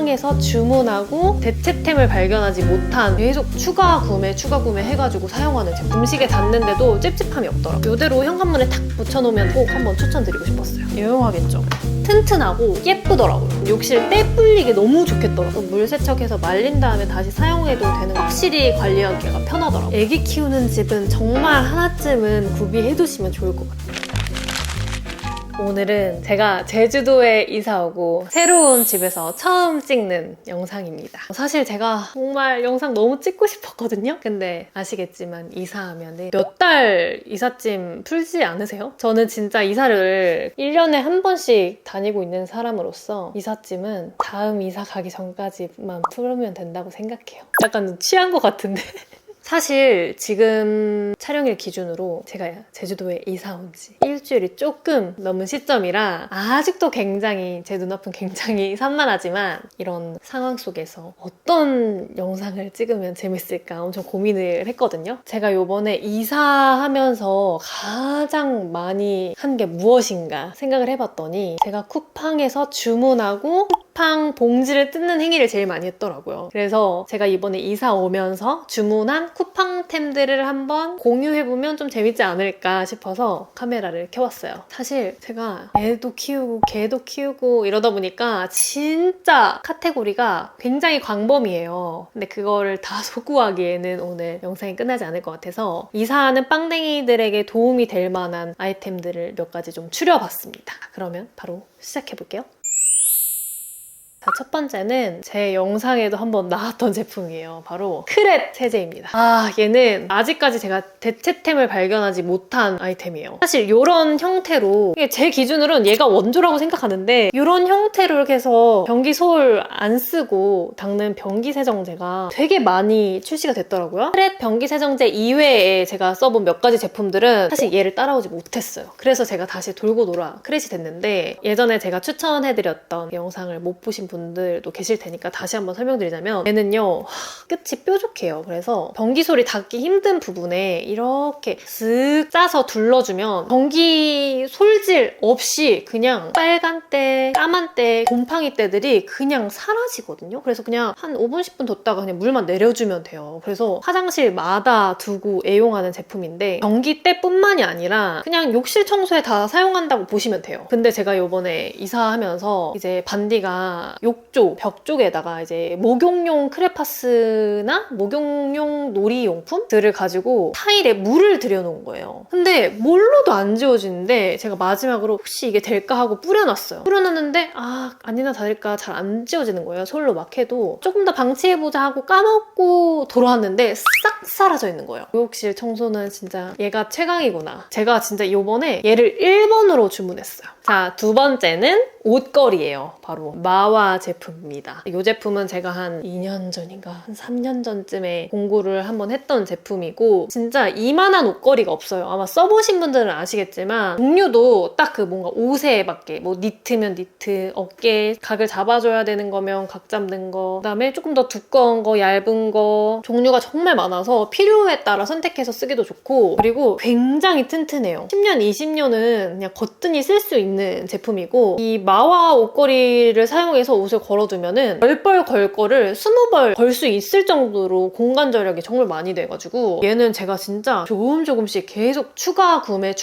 쿠팡에서 주문하고 대체템을 발견하지 못한 계속 추가 구매 해가지고 사용하는 제품. 음식에 닿는데도 찝찝함이 없더라고요. 이대로 현관문에 탁 붙여놓으면 꼭 한번 추천드리고 싶었어요. 유용하겠죠? 튼튼하고 예쁘더라고요. 욕실 때 불리기 너무 좋겠더라고요. 물 세척해서 말린 다음에 다시 사용해도 되는 거 확실히 관리하기가 편하더라고요. 애기 키우는 집은 정말 하나쯤은 구비해두시면 좋을 것 같아요. 오늘은 제가 제주도에 이사 오고 새로운 집에서 처음 찍는 영상입니다. 사실 제가 정말 영상 너무 찍고 싶었거든요? 근데 아시겠지만 이사하면 몇 달 이삿짐 풀지 않으세요? 저는 진짜 이사를 1년에 한 번씩 다니고 있는 사람으로서 이삿짐은 다음 이사 가기 전까지만 풀으면 된다고 생각해요. 약간 취한 것 같은데? 사실 지금 촬영일 기준으로 제가 제주도에 이사 온 지 일주일이 조금 넘은 시점이라 아직도 굉장히 제 눈앞은 굉장히 산만하지만 이런 상황 속에서 어떤 영상을 찍으면 재밌을까 엄청 고민을 했거든요. 제가 요번에 이사하면서 가장 많이 한 게 무엇인가 생각을 해봤더니 제가 쿠팡에서 주문하고 쿠팡 봉지를 뜯는 행위를 제일 많이 했더라고요. 그래서 제가 이번에 이사 오면서 주문한 쿠팡템들을 한번 공유해보면 좀 재밌지 않을까 싶어서 카메라를 켜왔어요. 사실 제가 애도 키우고 개도 키우고 이러다 보니까 진짜 카테고리가 굉장히 광범위해요. 근데 그거를 다 소구하기에는 오늘 영상이 끝나지 않을 것 같아서 이사하는 빵댕이들에게 도움이 될 만한 아이템들을 몇 가지 좀 추려봤습니다. 그러면 바로 시작해볼게요. 첫 번째는 제 영상에도 한번 나왔던 제품이에요. 바로 크랩 세제입니다. 얘는 아직까지 제가 대체템을 발견하지 못한 아이템이에요. 사실 이런 형태로 제 기준으로는 얘가 원조라고 생각하는데 이런 형태로 이렇게 해서 변기 솔 안 쓰고 닦는 변기 세정제가 되게 많이 출시가 됐더라고요. 크랩 변기 세정제 이외에 제가 써본 몇 가지 제품들은 사실 얘를 따라오지 못했어요. 그래서 제가 다시 돌고 돌아 크랩이 됐는데 예전에 제가 추천해드렸던 영상을 못 보신 분들도 계실 테니까 다시 한번 설명드리자면 얘는요 끝이 뾰족해요. 그래서 변기솔이 닿기 힘든 부분에 이렇게 쓱 짜서 둘러주면 변기 솔질 없이 그냥 빨간 때, 까만 때, 곰팡이 때들이 그냥 사라지거든요. 그래서 그냥 한 5분, 10분 뒀다가 그냥 물만 내려주면 돼요. 그래서 화장실마다 두고 애용하는 제품인데 변기 때뿐만이 아니라 그냥 욕실 청소에 다 사용한다고 보시면 돼요. 근데 제가 이번에 이사하면서 이제 반디가 욕조, 벽 쪽에다가 이제 목욕용 크레파스나 목욕용 놀이용품들을 가지고 타일에 물을 들여놓은 거예요. 근데 뭘로도 안 지워지는데 제가 마지막으로 혹시 이게 될까 하고 뿌려놨어요. 뿌려놨는데 아니나 다를까 잘 안 지워지는 거예요. 솔로 막 해도 조금 더 방치해보자 하고 까먹고 돌아왔는데 싹 사라져 있는 거예요. 욕실 청소는 진짜 얘가 최강이구나. 제가 진짜 이번에 얘를 1번으로 주문했어요. 자, 두 번째는 옷걸이에요. 바로 마와 제품입니다. 이 제품은 제가 한 2년 전인가 한 3년 전쯤에 공구를 한번 했던 제품이고 진짜 이만한 옷걸이가 없어요. 아마 써보신 분들은 아시겠지만 종류도 딱 그 뭔가 옷에 맞게 뭐 니트면 니트, 어깨 각을 잡아줘야 되는 거면 각 잡는 거 그다음에 조금 더 두꺼운 거, 얇은 거 종류가 정말 많아서 필요에 따라 선택해서 쓰기도 좋고 그리고 굉장히 튼튼해요. 10년, 20년은 그냥 거뜬히 쓸 수 있는 제품이고 이 마와 옷걸이를 사용해서 옷을 걸어두면은 10벌 걸 거를 20벌 걸 수 있을 정도로 공간 절약이 정말 많이 돼가지고 얘는 제가 진짜 조금씩 계속 추가 구매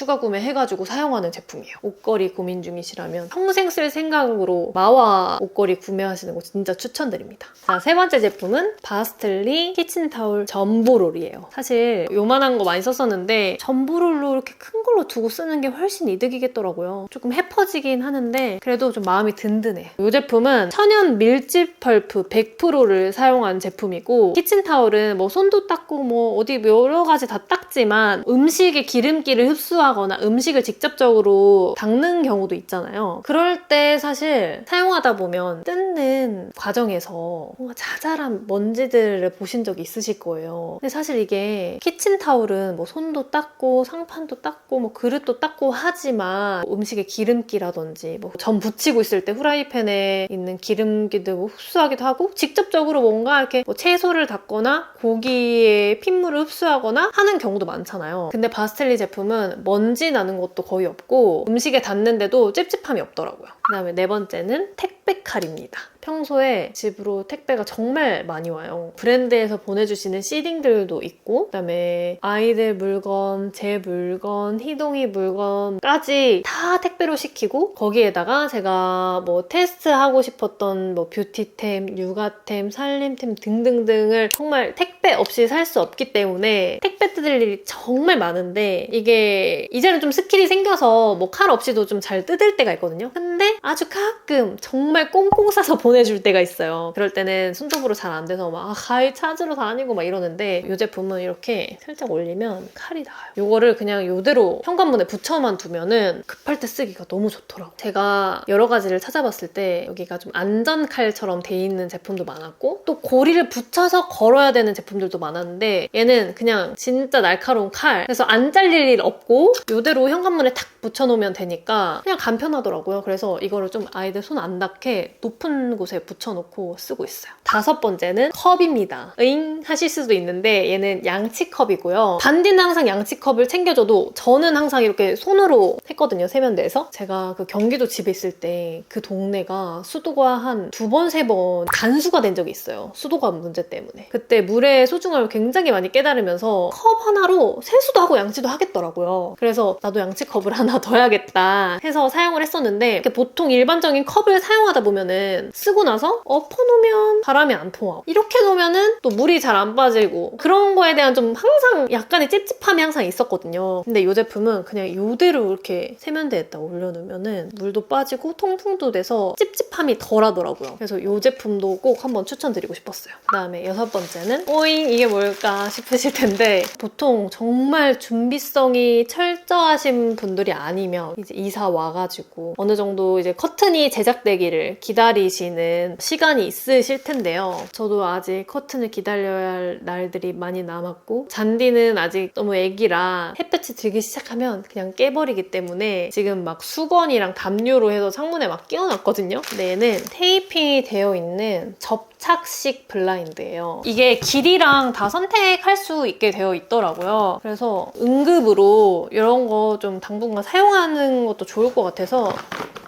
해가지고 사용하는 제품이에요. 옷걸이 고민 중이시라면 평생 쓸 생각으로 마와 옷걸이 구매하시는 거 진짜 추천드립니다. 자, 세 번째 제품은 바스틀리 키친타올 점보롤이에요. 사실 요만한 거 많이 썼었는데 점보롤로 이렇게 큰 걸로 두고 쓰는 게 훨씬 이득이겠더라고요. 조금 해퍼지긴 하는데 그래도 좀 마음이 든든해. 이 제품은 천연 밀집 펄프 100%를 사용한 제품이고 키친타올은 뭐 손도 닦고 뭐 어디 여러 가지 다 닦지만 음식의 기름기를 흡수하거나 음식을 직접적으로 닦는 경우도 있잖아요. 그럴 때 사실 사용하다 보면 뜯는 과정에서 뭔가 자잘한 먼지들을 보신 적이 있으실 거예요. 근데 사실 이게 키친타올은 뭐 손도 닦고 상판도 닦고 뭐 그릇도 닦고 하지만 음식의 기름기라든지 뭐 전 부치고 있을 때 후라이팬에 있는 기름기도 뭐 흡수하기도 하고 직접적으로 뭔가 이렇게 뭐 채소를 닦거나 고기의 핏물을 흡수하거나 하는 경우도 많잖아요. 근데 바스텔리 제품은 먼지 나는 것도 거의 없고 음식에 닿는데도 찝찝함이 없더라고요. 그 다음에 네 번째는 택배 칼입니다. 평소에 집으로 택배가 정말 많이 와요. 브랜드에서 보내주시는 시딩들도 있고 그다음에 아이들 물건, 제 물건, 희동이 물건까지 다 택배로 시키고 거기에다가 제가 뭐 테스트하고 싶었던 뭐 뷰티템, 육아템, 살림템 등등등을 정말 택배 없이 살 수 없기 때문에 택배 뜯을 일이 정말 많은데 이게 이제는 좀 스킬이 생겨서 뭐 칼 없이도 좀 잘 뜯을 때가 있거든요. 근데 아주 가끔 정말 꽁꽁 싸서 보내줄 때가 있어요. 그럴 때는 손톱으로 잘 안 돼서 막 가위 찾으러 다니고 막 이러는데 이 제품은 이렇게 살짝 올리면 칼이 나와요. 이거를 그냥 이대로 현관문에 붙여만 두면은 급할 때 쓰기가 너무 좋더라고요. 제가 여러 가지를 찾아봤을 때 여기가 좀 안전칼처럼 돼 있는 제품도 많았고 또 고리를 붙여서 걸어야 되는 제품들도 많았는데 얘는 그냥 진짜 날카로운 칼. 그래서 안 잘릴 일 없고 이대로 현관문에 탁 붙여놓으면 되니까 그냥 간편하더라고요. 그래서 이거를 좀 아이들 손 안 닿게 높은 곳에 붙여놓고 쓰고 있어요. 5번째는 컵입니다. 응? 하실 수도 있는데 얘는 양치컵이고요. 반디는 항상 양치컵을 챙겨줘도 저는 항상 이렇게 손으로 했거든요. 세면대에서. 제가 그 경기도 집에 있을 때 그 동네가 수도가 한 2번, 3번 간수가 된 적이 있어요. 수도가 문제 때문에. 그때 물의 소중함을 굉장히 많이 깨달으면서 컵 하나로 세수도 하고 양치도 하겠더라고요. 그래서 나도 양치컵을 하나 더 해야겠다 해서 사용을 했었는데 보통 일반적인 컵을 사용하다 보면은 쓰고 나서 엎어놓으면 바람이 안 통하고 이렇게 놓으면은 또 물이 잘 안 빠지고 그런 거에 대한 좀 항상 약간의 찝찝함이 항상 있었거든요. 근데 이 제품은 그냥 이대로 이렇게 세면대에다 올려놓으면은 물도 빠지고 통풍도 돼서 찝찝함이 덜 하더라고요. 그래서 이 제품도 꼭 한번 추천드리고 싶었어요. 그 다음에 6번째는 오잉 이게 뭘까 싶으실 텐데 보통 정말 준비성이 철저하신 분들이 아니면 이제 이사 와가지고 어느 정도 이제 커튼이 제작되기를 기다리시는 시간이 있으실 텐데요. 저도 아직 커튼을 기다려야 할 날들이 많이 남았고 잔디는 아직 너무 애기라 햇볕이 들기 시작하면 그냥 깨버리기 때문에 지금 막 수건이랑 담요로 해서 창문에 막 끼워놨거든요. 근데 얘는 테이핑이 되어 있는 접착식 블라인드예요. 이게 길이랑 다 선택할 수 있게 되어 있더라고요. 그래서 응급으로 이런 거 좀 당분간 사용하는 것도 좋을 것 같아서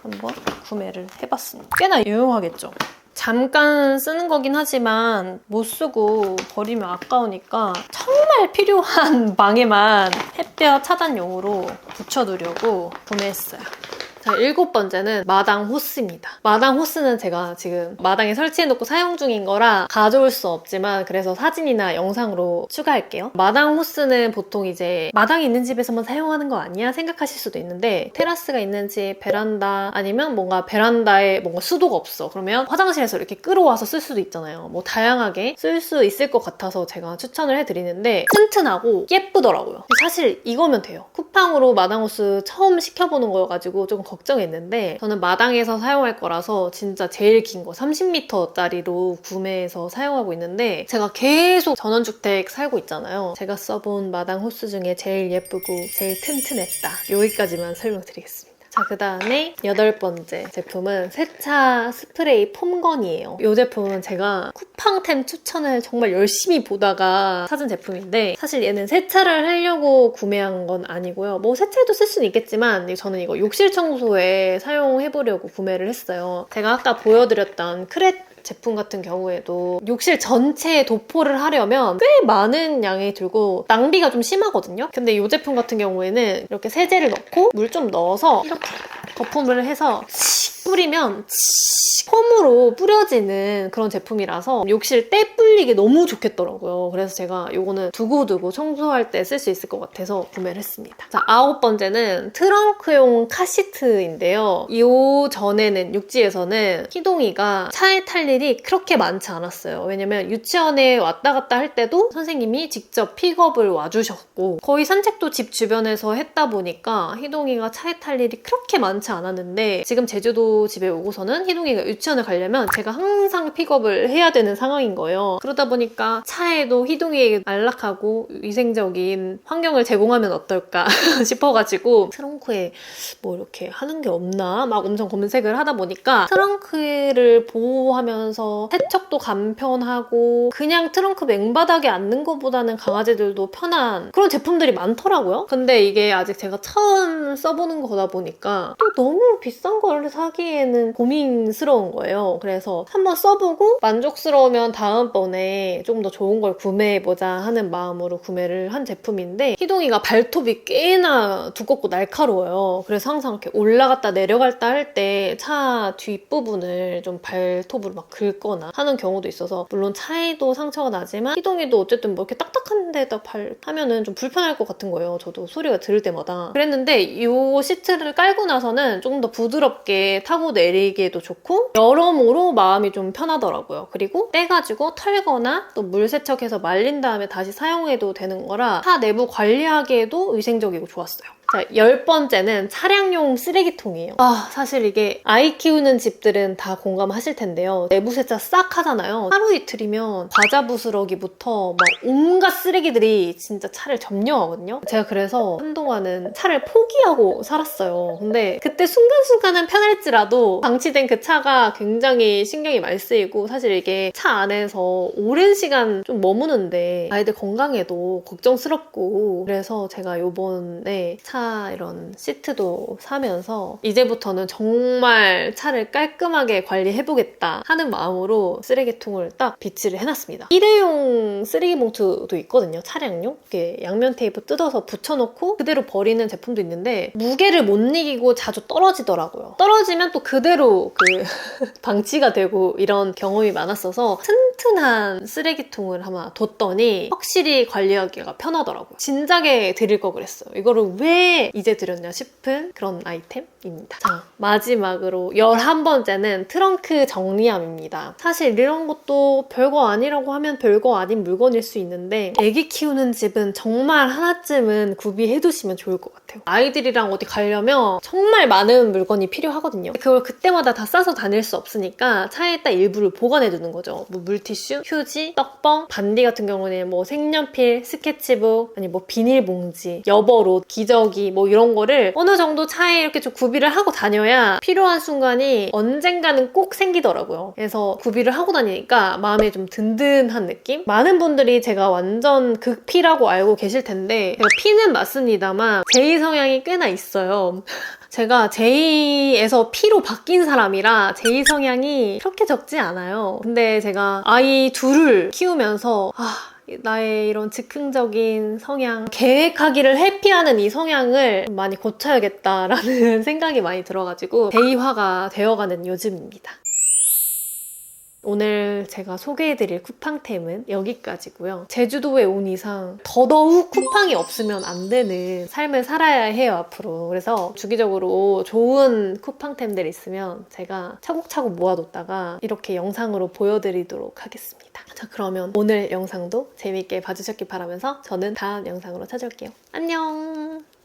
한번 구매를 해봤습니다. 꽤나 유용하겠죠? 잠깐 쓰는 거긴 하지만 못 쓰고 버리면 아까우니까 정말 필요한 방에만 햇볕 차단용으로 붙여두려고 구매했어요. 자, 7번째는 마당 호스입니다. 마당 호스는 제가 지금 마당에 설치해놓고 사용 중인 거라 가져올 수 없지만 그래서 사진이나 영상으로 추가할게요. 마당 호스는 보통 이제 마당이 있는 집에서만 사용하는 거 아니야? 생각하실 수도 있는데 테라스가 있는 집, 베란다 아니면 뭔가 베란다에 뭔가 수도가 없어. 그러면 화장실에서 이렇게 끌어와서 쓸 수도 있잖아요. 뭐 다양하게 쓸 수 있을 것 같아서 제가 추천을 해드리는데 튼튼하고 예쁘더라고요. 사실 이거면 돼요. 쿠팡으로 마당 호스 처음 시켜보는 거여가지고 조금 걱정했는데 저는 마당에서 사용할 거라서 진짜 제일 긴 거 30m짜리로 구매해서 사용하고 있는데 제가 계속 전원주택 살고 있잖아요. 제가 써본 마당 호스 중에 제일 예쁘고 제일 튼튼했다. 여기까지만 설명드리겠습니다. 자, 그 다음에 8번째 제품은 세차 스프레이 폼건이에요. 이 제품은 제가 쿠팡템 추천을 정말 열심히 보다가 찾은 제품인데 사실 얘는 세차를 하려고 구매한 건 아니고요. 뭐 세차에도 쓸 수는 있겠지만 저는 이거 욕실 청소에 사용해보려고 구매를 했어요. 제가 아까 보여드렸던 크렛 제품 같은 경우에도 욕실 전체에 도포를 하려면 꽤 많은 양이 들고 낭비가 좀 심하거든요. 근데 이 제품 같은 경우에는 이렇게 세제를 넣고 물 좀 넣어서 이렇게 거품을 해서 뿌리면 폼으로 뿌려지는 그런 제품이라서 욕실 때 불리기 너무 좋겠더라고요. 그래서 제가 이거는 두고두고 청소할 때 쓸 수 있을 것 같아서 구매를 했습니다. 자, 9번째는 트렁크용 카시트인데요. 이 전에는 육지에서는 희동이가 차에 탈 일이 그렇게 많지 않았어요. 왜냐면 유치원에 왔다 갔다 할 때도 선생님이 직접 픽업을 와주셨고 거의 산책도 집 주변에서 했다 보니까 희동이가 차에 탈 일이 그렇게 많지 않았는데 지금 제주도 집에 오고서는 희동이가 유치원을 가려면 제가 항상 픽업을 해야 되는 상황인 거예요. 그러다 보니까 차에도 희동이에게 안락하고 위생적인 환경을 제공하면 어떨까 싶어가지고 트렁크에 뭐 이렇게 하는 게 없나 막 엄청 검색을 하다 보니까 트렁크를 보호하면서 세척도 간편하고 그냥 트렁크 맨바닥에 앉는 것보다는 강아지들도 편한 그런 제품들이 많더라고요. 근데 이게 아직 제가 처음 써보는 거다 보니까 또 너무 비싼 걸 사기 쓰기에는 고민스러운 거예요. 그래서 한번 써보고 만족스러우면 다음번에 좀 더 좋은 걸 구매해보자 하는 마음으로 구매를 한 제품인데 희동이가 발톱이 꽤나 두껍고 날카로워요. 그래서 항상 이렇게 올라갔다 내려갔다 할 때 차 뒷부분을 좀 발톱으로 막 긁거나 하는 경우도 있어서 물론 차에도 상처가 나지만 희동이도 어쨌든 뭐 이렇게 딱딱한 데다 하면은 좀 불편할 것 같은 거예요. 저도 소리가 들을 때마다. 그랬는데 이 시트를 깔고 나서는 조금 더 부드럽게 타고 내리기에도 좋고 여러모로 마음이 좀 편하더라고요. 그리고 떼가지고 털거나 또 물 세척해서 말린 다음에 다시 사용해도 되는 거라 차 내부 관리하기에도 위생적이고 좋았어요. 자, 10번째는 차량용 쓰레기통이에요. 사실 이게 아이 키우는 집들은 다 공감하실 텐데요. 내부 세차 싹 하잖아요. 하루 이틀이면 과자 부스러기부터 막 온갖 쓰레기들이 진짜 차를 점령하거든요. 제가 그래서 한동안은 차를 포기하고 살았어요. 근데 그때 순간순간은 편할지라도 방치된 그 차가 굉장히 신경이 많이 쓰이고 사실 이게 차 안에서 오랜 시간 좀 머무는데 아이들 건강에도 걱정스럽고 그래서 제가 요번에 차 이런 시트도 사면서 이제부터는 정말 차를 깔끔하게 관리해보겠다 하는 마음으로 쓰레기통을 딱 비치를 해놨습니다. 일회용 쓰레기 봉투도 있거든요. 차량용. 이렇게 양면 테이프 뜯어서 붙여놓고 그대로 버리는 제품도 있는데 무게를 못 이기고 자주 떨어지더라고요. 떨어지면 또 그대로 방치가 되고 이런 경험이 많았어서 튼튼한 쓰레기통을 아마 뒀더니 확실히 관리하기가 편하더라고요. 진작에 드릴 걸 그랬어요. 이거를 왜 이제 드렸냐 싶은 그런 아이템입니다. 자, 마지막으로 11번째는 트렁크 정리함입니다. 사실 이런 것도 별거 아니라고 하면 별거 아닌 물건일 수 있는데 애기 키우는 집은 정말 하나쯤은 구비해두시면 좋을 것 같아요. 아이들이랑 어디 가려면 정말 많은 물건이 필요하거든요. 그걸 그때마다 다 싸서 다닐 수 없으니까 차에 딱 일부를 보관해두는 거죠. 뭐 물티슈, 휴지, 떡봉, 반디 같은 경우는 뭐 색연필, 스케치북, 아니 뭐 비닐봉지, 여벌옷, 기저귀 뭐 이런 거를 어느 정도 차에 이렇게 좀 구비를 하고 다녀야 필요한 순간이 언젠가는 꼭 생기더라고요. 그래서 구비를 하고 다니니까 마음에 좀 든든한 느낌? 많은 분들이 제가 완전 극피라고 알고 계실 텐데 제가 P는 맞습니다만 J 성향이 꽤나 있어요. 제가 J에서 P로 바뀐 사람이라 J 성향이 그렇게 적지 않아요. 근데 제가 아이 둘을 키우면서 나의 이런 즉흥적인 성향, 계획하기를 회피하는 이 성향을 많이 고쳐야겠다라는 생각이 많이 들어가지고 J화가 되어가는 요즘입니다. 오늘 제가 소개해드릴 쿠팡템은 여기까지고요. 제주도에 온 이상 더더욱 쿠팡이 없으면 안 되는 삶을 살아야 해요, 앞으로. 그래서 주기적으로 좋은 쿠팡템들 있으면 제가 차곡차곡 모아뒀다가 이렇게 영상으로 보여드리도록 하겠습니다. 자, 그러면 오늘 영상도 재밌게 봐주셨길 바라면서 저는 다음 영상으로 찾아올게요. 안녕!